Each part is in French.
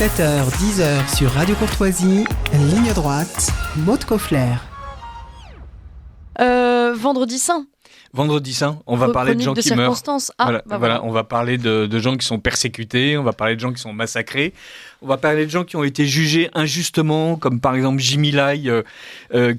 7h, 10h sur Radio Courtoisie, ligne droite, Maud Koffler. Vendredi Saint. Vendredi Saint, on va parler de gens qui meurent. Voilà, on va parler de gens qui sont persécutés, on va parler de gens qui sont massacrés, on va parler de gens qui ont été jugés injustement, comme par exemple Jimmy Lai,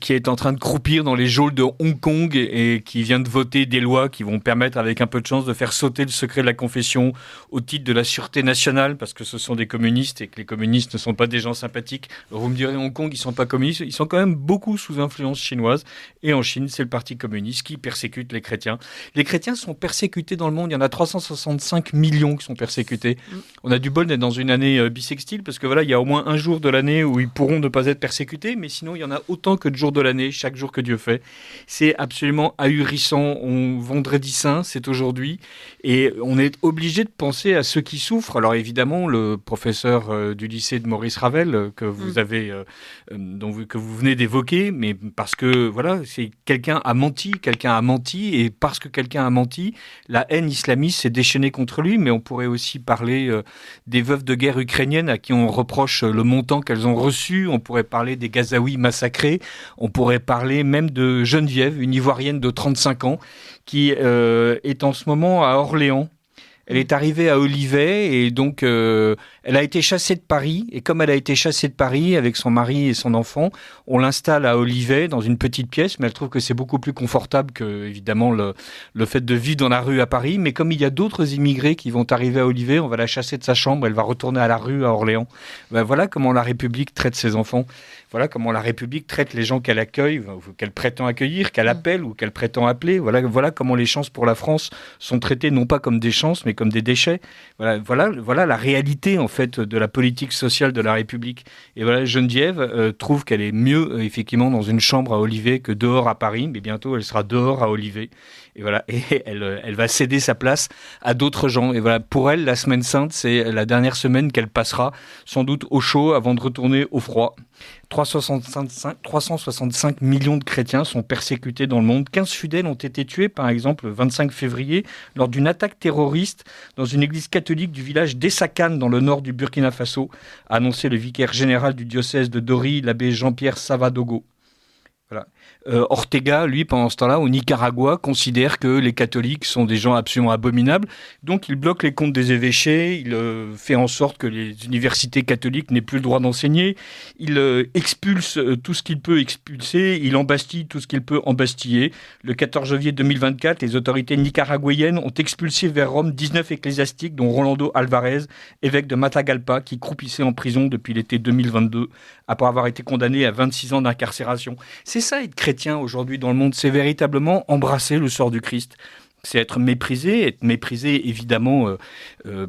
qui est en train de croupir dans les geôles de Hong Kong et qui vient de voter des lois qui vont permettre, avec un peu de chance, de faire sauter le secret de la confession au titre de la sûreté nationale, parce que ce sont des communistes et que les communistes ne sont pas des gens sympathiques. Alors vous me direz, Hong Kong, ils ne sont pas communistes, ils sont quand même beaucoup sous influence chinoise. Et en Chine, c'est le parti communiste qui persécute les chrétiens. Les chrétiens sont persécutés dans le monde. Il y en a 365 millions qui sont persécutés. On a du bol d'être dans une année bissextile parce que voilà, il y a au moins un jour de l'année où ils pourront ne pas être persécutés, mais sinon il y en a autant que de jours de l'année, chaque jour que Dieu fait. C'est absolument ahurissant. Vendredi Saint, c'est aujourd'hui, et on est obligé de penser à ceux qui souffrent. Alors évidemment, le professeur du lycée de Maurice Ravel que vous avez, que vous venez d'évoquer, mais parce que voilà, c'est quelqu'un a menti, et parce que quelqu'un a menti, la haine islamiste s'est déchaînée contre lui, mais on pourrait aussi parler des veuves de guerre ukrainiennes à qui on reproche le montant qu'elles ont reçu, on pourrait parler des Gazaouis massacrés, on pourrait parler même de Geneviève, une Ivoirienne de 35 ans, qui est en ce moment à Orléans. Elle est arrivée à Olivet et donc elle a été chassée de Paris. Et comme elle a été chassée de Paris avec son mari et son enfant, on l'installe à Olivet dans une petite pièce. Mais elle trouve que c'est beaucoup plus confortable que, évidemment, le fait de vivre dans la rue à Paris. Mais comme il y a d'autres immigrés qui vont arriver à Olivet, on va la chasser de sa chambre. Elle va retourner à la rue à Orléans. Ben, voilà comment la République traite ses enfants. Voilà comment la République traite les gens qu'elle accueille, qu'elle prétend accueillir, qu'elle appelle ou qu'elle prétend appeler. Voilà comment les chances pour la France sont traitées non pas comme des chances, mais comme des déchets. Voilà la réalité en fait de la politique sociale de la République. Et voilà, Geneviève trouve qu'elle est mieux effectivement dans une chambre à Olivet que dehors à Paris, mais bientôt elle sera dehors à Olivet. Et voilà, et elle va céder sa place à d'autres gens. Et voilà, pour elle, la semaine sainte, c'est la dernière semaine qu'elle passera sans doute au chaud avant de retourner au froid. 365 millions de chrétiens sont persécutés dans le monde. 15 fidèles ont été tués, par exemple, le 25 février, lors d'une attaque terroriste dans une église catholique du village d'Essakan, dans le nord du Burkina Faso, a annoncé le vicaire général du diocèse de Dori, l'abbé Jean-Pierre Savadogo. Voilà. Ortega, lui, pendant ce temps-là, au Nicaragua, considère que les catholiques sont des gens absolument abominables. Donc, il bloque les comptes des évêchés, il fait en sorte que les universités catholiques n'aient plus le droit d'enseigner, il expulse tout ce qu'il peut expulser, il embastille tout ce qu'il peut embastiller. Le 14 janvier 2024, les autorités nicaraguayennes ont expulsé vers Rome 19 ecclésiastiques, dont Rolando Alvarez, évêque de Matagalpa, qui croupissait en prison depuis l'été 2022, après avoir été condamné à 26 ans d'incarcération. C'est ça, être chrétien aujourd'hui dans le monde, c'est véritablement embrasser le sort du Christ. C'est être méprisé évidemment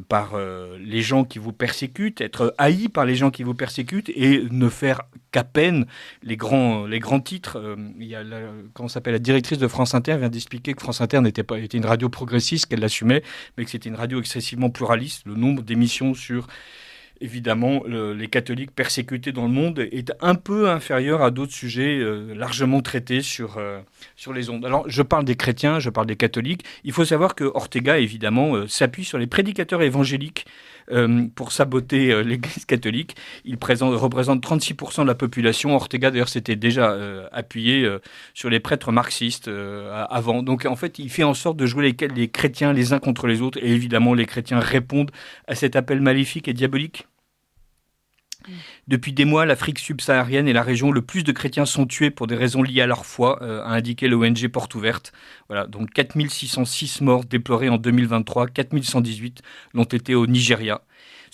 par les gens qui vous persécutent, être haï par les gens qui vous persécutent et ne faire qu'à peine les grands titres. Il y a la directrice de France Inter vient d'expliquer que France Inter était une radio progressiste, qu'elle l'assumait, mais que c'était une radio excessivement pluraliste. Le nombre d'émissions sur évidemment, les catholiques persécutés dans le monde est un peu inférieur à d'autres sujets largement traités sur les ondes. Alors, je parle des chrétiens, je parle des catholiques. Il faut savoir que Ortega, évidemment, s'appuie sur les prédicateurs évangéliques pour saboter l'Église catholique. Il représente 36% de la population. Ortega, d'ailleurs, s'était déjà appuyé sur les prêtres marxistes avant. Donc, en fait, il fait en sorte de jouer les chrétiens les uns contre les autres. Et évidemment, les chrétiens répondent à cet appel maléfique et diabolique. Depuis des mois, l'Afrique subsaharienne est la région où le plus de chrétiens sont tués pour des raisons liées à leur foi, a indiqué l'ONG Porte Ouverte. Voilà, donc 4606 morts déplorés en 2023, 4118 l'ont été au Nigeria.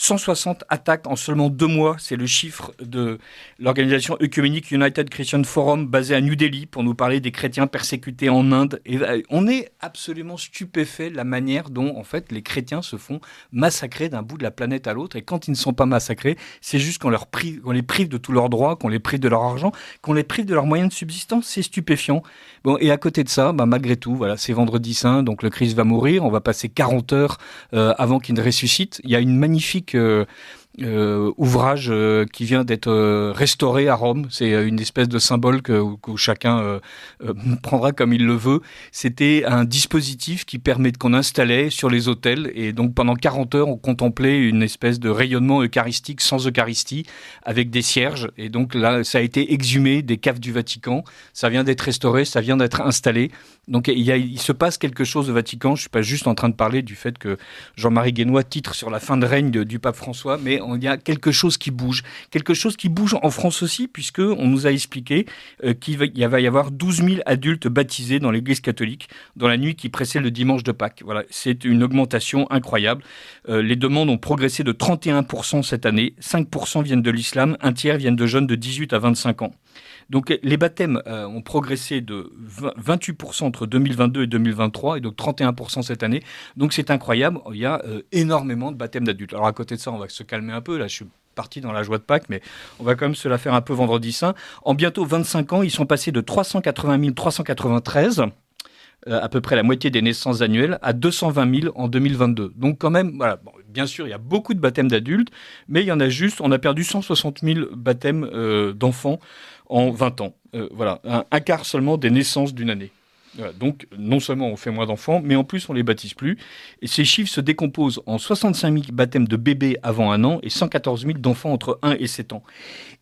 160 attaques en seulement 2 mois, c'est le chiffre de l'organisation œcuménique United Christian Forum basée à New Delhi pour nous parler des chrétiens persécutés en Inde. Et on est absolument stupéfait de la manière dont en fait les chrétiens se font massacrer d'un bout de la planète à l'autre. Et quand ils ne sont pas massacrés, c'est juste qu'on les prive de tous leurs droits, qu'on les prive de leur argent, qu'on les prive de leurs moyens de subsistance. C'est stupéfiant. Bon, et à côté de ça, malgré tout, voilà, c'est vendredi saint, donc le Christ va mourir. On va passer 40 heures avant qu'il ne ressuscite. Il y a une magnifique ouvrage qui vient d'être restauré à Rome. C'est une espèce de symbole que chacun prendra comme il le veut. C'était un dispositif qui permet qu'on installait sur les autels, et donc pendant 40 heures on contemplait une espèce de rayonnement eucharistique sans Eucharistie avec des cierges, et donc là ça a été exhumé des caves du Vatican, ça vient d'être restauré, ça vient d'être installé. Donc il se passe quelque chose au Vatican. Je ne suis pas juste en train de parler du fait que Jean-Marie Guénois titre sur la fin de règne du pape François, mais il y a quelque chose qui bouge. Quelque chose qui bouge en France aussi, puisqu'on nous a expliqué qu'il va y avoir 12 000 adultes baptisés dans l'Église catholique dans la nuit qui précède le dimanche de Pâques. Voilà, c'est une augmentation incroyable. Les demandes ont progressé de 31% cette année. 5% viennent de l'islam, un tiers viennent de jeunes de 18 à 25 ans. Donc les baptêmes ont progressé de 28% entre 2022 et 2023, et donc 31% cette année. Donc c'est incroyable, il y a énormément de baptêmes d'adultes. Alors à côté de ça, on va se calmer un peu, là je suis parti dans la joie de Pâques, mais on va quand même se la faire un peu vendredi saint. En bientôt 25 ans, ils sont passés de 380 393, à peu près la moitié des naissances annuelles, à 220 000 en 2022. Donc quand même, voilà, bon, bien sûr, il y a beaucoup de baptêmes d'adultes, mais il y en a juste, on a perdu 160 000 baptêmes d'enfants en 20 ans. Voilà, un quart seulement des naissances d'une année. Voilà, donc, non seulement on fait moins d'enfants, mais en plus on les baptise plus. Et ces chiffres se décomposent en 65 000 baptêmes de bébés avant 1 an et 114 000 d'enfants entre 1 et 7 ans.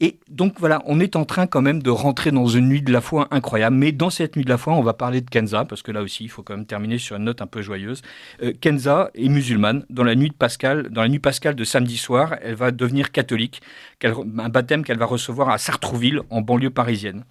Et donc voilà, on est en train quand même de rentrer dans une nuit de la foi incroyable. Mais dans cette nuit de la foi, on va parler de Kenza, parce que là aussi, il faut quand même terminer sur une note un peu joyeuse. Kenza est musulmane. Dans la nuit pascale de samedi soir, elle va devenir catholique. Un baptême qu'elle va recevoir à Sartrouville, en banlieue parisienne.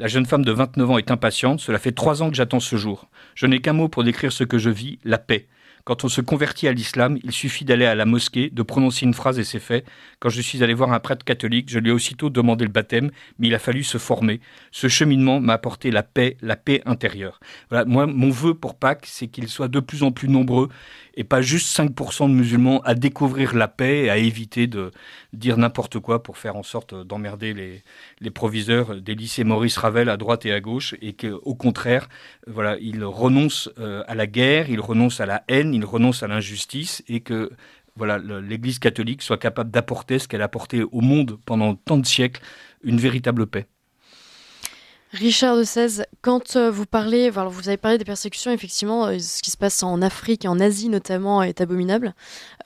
La jeune femme de 29 ans est impatiente. Cela fait 3 ans que j'attends ce jour. Je n'ai qu'un mot pour décrire ce que je vis, la paix. Quand on se convertit à l'islam, il suffit d'aller à la mosquée, de prononcer une phrase et c'est fait. Quand je suis allé voir un prêtre catholique, je lui ai aussitôt demandé le baptême, mais il a fallu se former. Ce cheminement m'a apporté la paix intérieure. Voilà, moi, mon vœu pour Pâques, c'est qu'ils soient de plus en plus nombreux et pas juste 5% de musulmans à découvrir la paix et à éviter de dire n'importe quoi pour faire en sorte d'emmerder les proviseurs des lycées Maurice Ravel à droite et à gauche, et qu'au contraire, voilà, ils renoncent à la guerre, ils renoncent à la haine, ils renoncent à l'injustice, et que voilà, l'Église catholique soit capable d'apporter ce qu'elle a apporté au monde pendant tant de siècles, une véritable paix. Richard de Sèze, quand vous parlez, alors vous avez parlé des persécutions, effectivement, ce qui se passe en Afrique et en Asie notamment est abominable.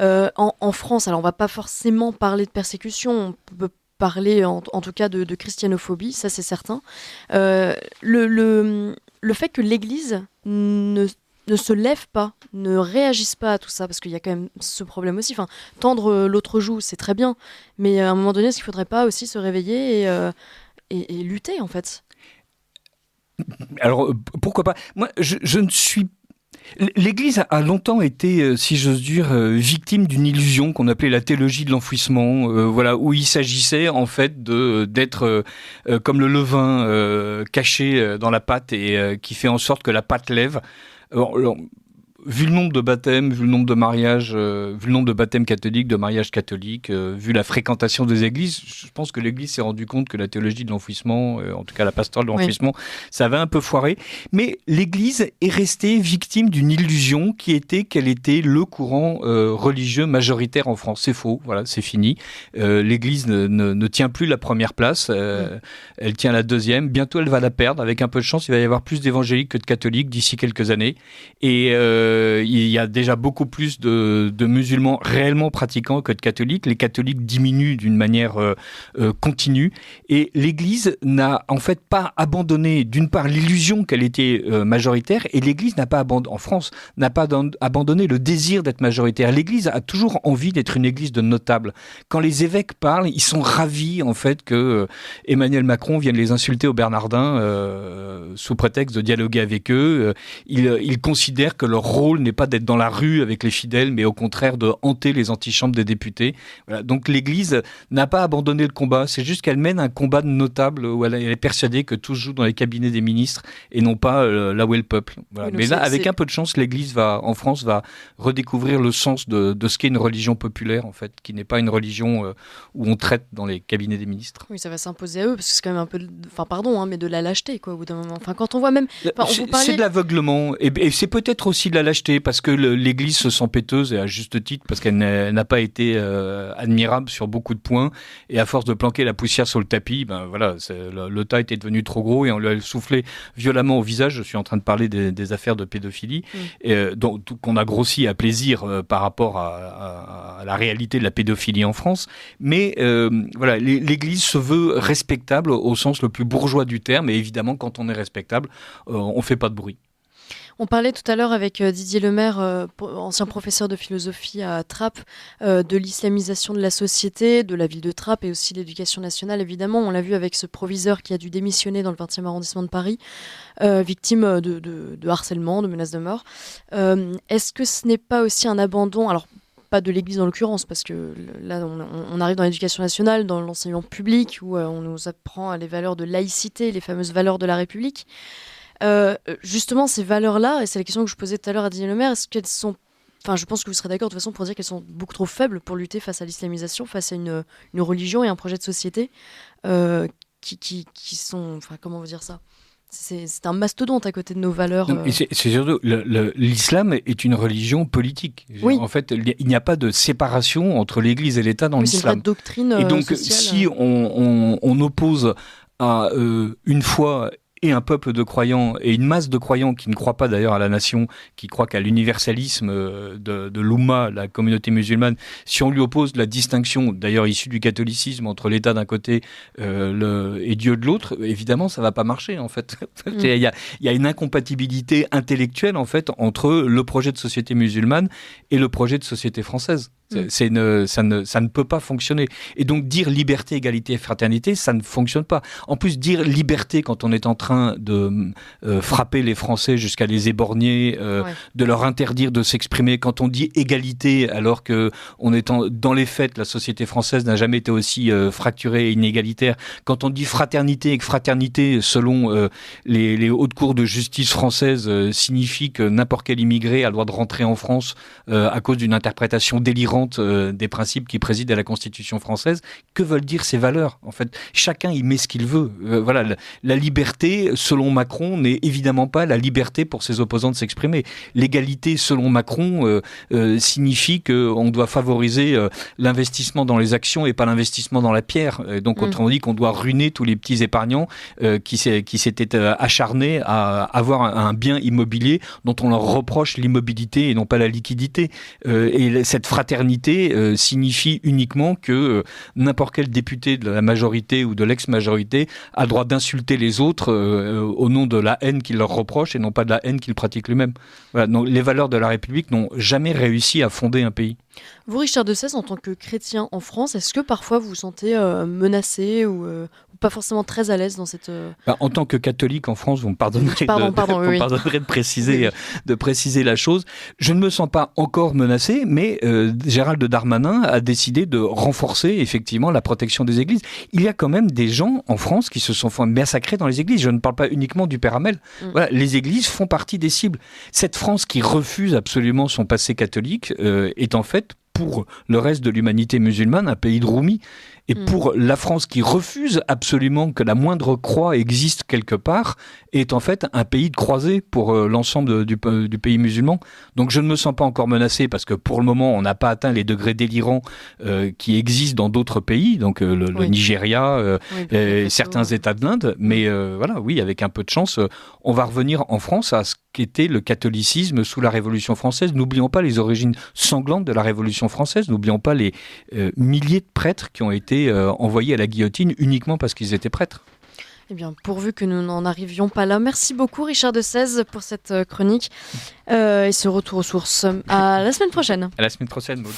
En France, alors on ne va pas forcément parler de persécution, on peut parler en tout cas de christianophobie, ça c'est certain. Le fait que l'Église ne se lève pas, ne réagisse pas à tout ça, parce qu'il y a quand même ce problème aussi. Enfin, tendre l'autre joue, c'est très bien, mais à un moment donné, est-ce qu'il ne faudrait pas aussi se réveiller et lutter en fait ? Alors, pourquoi pas ? Moi, je ne suis... L'Église a longtemps été, si j'ose dire, victime d'une illusion qu'on appelait la théologie de l'enfouissement, voilà, où il s'agissait en fait d'être comme le levain caché dans la pâte et qui fait en sorte que la pâte lève. Alors, vu le nombre de baptêmes, vu le nombre de mariages, vu le nombre de baptêmes catholiques, de mariages catholiques, vu la fréquentation des églises, je pense que l'Église s'est rendue compte que la théologie de l'enfouissement, en tout cas la pastorale de l'enfouissement, ça avait un peu foiré. Mais l'Église est restée victime d'une illusion qui était qu'elle était le courant religieux majoritaire en France. C'est faux, voilà, c'est fini. L'Église ne tient plus la première place, elle tient la deuxième. Bientôt, elle va la perdre. Avec un peu de chance, il va y avoir plus d'évangéliques que de catholiques d'ici quelques années. Et il y a déjà beaucoup plus de musulmans réellement pratiquants que de catholiques. Les catholiques diminuent d'une manière continue. Et l'Église n'a en fait pas abandonné, d'une part, l'illusion qu'elle était majoritaire, et l'Église n'a pas abandonné, en France, n'a pas abandonné le désir d'être majoritaire. L'Église a toujours envie d'être une Église de notables. Quand les évêques parlent, ils sont ravis en fait que Emmanuel Macron vienne les insulter aux Bernardins sous prétexte de dialoguer avec eux. Ils considèrent que leur rôle n'est pas d'être dans la rue avec les fidèles, mais au contraire de hanter les antichambres des députés. Voilà. Donc l'Église n'a pas abandonné le combat, c'est juste qu'elle mène un combat de notables où elle est persuadée que tout se joue dans les cabinets des ministres et non pas là où est le peuple. Voilà. Oui, mais là, avec un peu de chance, l'Église en France va redécouvrir le sens de ce qu'est une religion populaire, en fait, qui n'est pas une religion où on traite dans les cabinets des ministres. Oui, ça va s'imposer à eux, parce que c'est quand même un peu, mais de la lâcheté, quoi, au bout d'un moment. Enfin, quand on voit même... C'est de l'aveuglement, et c'est peut-être aussi de la lâcheté, lâcheté, parce que l'Église se sent péteuse, et à juste titre, parce qu'elle n'a pas été admirable sur beaucoup de points, et à force de planquer la poussière sur le tapis, le tas était devenu trop gros, et on lui a soufflé violemment au visage. Je suis en train de parler des affaires de pédophilie, qu'on a grossi à plaisir par rapport à la réalité de la pédophilie en France. Mais l'Église se veut respectable au sens le plus bourgeois du terme, et évidemment, quand on est respectable, on ne fait pas de bruit. On parlait tout à l'heure avec Didier Lemaire, ancien professeur de philosophie à Trappes, de l'islamisation de la société, de la ville de Trappes et aussi de l'éducation nationale, évidemment. On l'a vu avec ce proviseur qui a dû démissionner dans le 20e arrondissement de Paris, victime de harcèlement, de menaces de mort. Est-ce que ce n'est pas aussi un abandon, alors pas de l'Église en l'occurrence, parce que là on arrive dans l'éducation nationale, dans l'enseignement public, où on nous apprend les valeurs de laïcité, les fameuses valeurs de la République. Justement, ces valeurs-là, et c'est la question que je posais tout à l'heure à Didier Lemaire, est-ce qu'elles sont... Enfin, je pense que vous serez d'accord de toute façon pour dire qu'elles sont beaucoup trop faibles pour lutter face à l'islamisation, face à une religion et un projet de société qui sont... Enfin, comment vous dire ça ? C'est un mastodonte à côté de nos valeurs. C'est surtout, l'islam est une religion politique. Oui. En fait, il n'y a pas de séparation entre l'Église et l'État dans l'islam. C'est une vraie doctrine et donc, sociale. Si on oppose à une foi et un peuple de croyants, et une masse de croyants qui ne croient pas d'ailleurs à la nation, qui croient qu'à l'universalisme de l'Oumma, la communauté musulmane, si on lui oppose la distinction, d'ailleurs issue du catholicisme, entre l'État d'un côté et Dieu de l'autre, évidemment, ça ne va pas marcher, en fait. Il y a une incompatibilité intellectuelle, en fait, entre le projet de société musulmane et le projet de société française. Ça ne peut pas fonctionner. Et donc, dire liberté, égalité et fraternité, ça ne fonctionne pas. En plus, dire liberté quand on est en train de frapper les Français jusqu'à les éborgner, de leur interdire de s'exprimer, quand on dit égalité, alors que dans les faits, la société française n'a jamais été aussi fracturée et inégalitaire, quand on dit fraternité et que fraternité, selon les hautes cours de justice françaises, signifie que n'importe quel immigré a le droit de rentrer en France à cause d'une interprétation délirante des principes qui président à la Constitution française. Que veulent dire ces valeurs ? En fait, chacun y met ce qu'il veut. La liberté, selon Macron, n'est évidemment pas la liberté pour ses opposants de s'exprimer. L'égalité, selon Macron, signifie qu'on doit favoriser l'investissement dans les actions et pas l'investissement dans la pierre. Donc, autrement dit, qu'on doit ruiner tous les petits épargnants qui s'étaient acharnés à avoir un bien immobilier dont on leur reproche l'immobilité et non pas la liquidité. Et cette fraternité signifie uniquement que n'importe quel député de la majorité ou de l'ex-majorité a le droit d'insulter les autres au nom de la haine qu'il leur reproche et non pas de la haine qu'ils pratiquent lui-même. Voilà, donc les valeurs de la République n'ont jamais réussi à fonder un pays. Vous, Richard de Sèze, en tant que chrétien en France, est-ce que parfois vous vous sentez menacé ou pas forcément très à l'aise dans cette... En tant que catholique en France, vous me pardonnerez, pardonnerez de préciser la chose. Je ne me sens pas encore menacé, mais Gérald Darmanin a décidé de renforcer effectivement la protection des églises. Il y a quand même des gens en France qui se sont fait massacrer dans les églises. Je ne parle pas uniquement du Père Hamel. Voilà, les églises font partie des cibles. Cette France qui refuse absolument son passé catholique est en fait, pour le reste de l'humanité musulmane, un pays de roumis. Et pour la France qui refuse absolument que la moindre croix existe quelque part, est en fait un pays de croisés pour l'ensemble du pays musulman. Donc je ne me sens pas encore menacé parce que pour le moment on n'a pas atteint les degrés délirants qui existent dans d'autres pays, donc le Nigeria, certains États de l'Inde. Mais avec un peu de chance, on va revenir en France à ce qu'était le catholicisme sous la Révolution française. N'oublions pas les origines sanglantes de la Révolution française, n'oublions pas les milliers de prêtres qui ont été envoyés à la guillotine uniquement parce qu'ils étaient prêtres. Eh bien, pourvu que nous n'en arrivions pas là. Merci beaucoup, Richard de Sèze, pour cette chronique et ce retour aux sources. À la semaine prochaine. À la semaine prochaine, Maud.